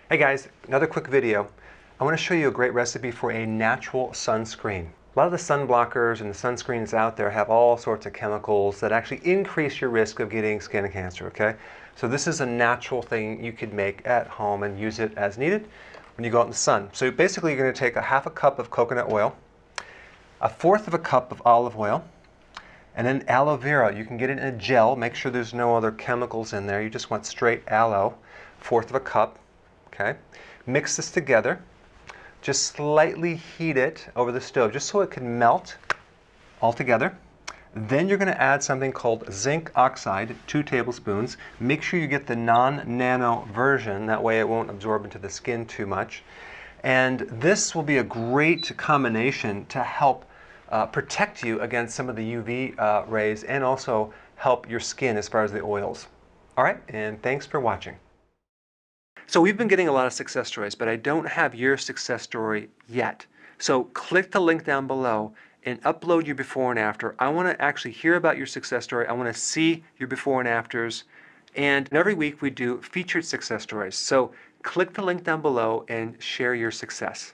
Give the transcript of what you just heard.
Hey guys, another quick video. I want to show you a great recipe for a natural sunscreen. A lot of the sun blockers and the sunscreens out there have all sorts of chemicals that actually increase your risk of getting skin cancer, okay? So this is a natural thing you could make at home and use it as needed when you go out in the sun. So basically you're going to take a half a cup of coconut oil, a fourth of a cup of olive oil, and then aloe vera. You can get it in a gel. Make sure there's no other chemicals in there. You just want straight aloe, fourth of a cup. Okay, mix this together. Just slightly heat it over the stove just so it can melt all together. Then you're going to add something called zinc oxide, 2 tablespoons. Make sure you get the non-nano version, that way it won't absorb into the skin too much. And this will be a great combination to help protect you against some of the UV rays and also help your skin as far as the oils. All right, and thanks for watching. So we've been getting a lot of success stories, but I don't have your success story yet. So click the link down below and upload your before and after. I want to actually hear about your success story. I want to see your before and afters. And every week we do featured success stories. So click the link down below and share your success.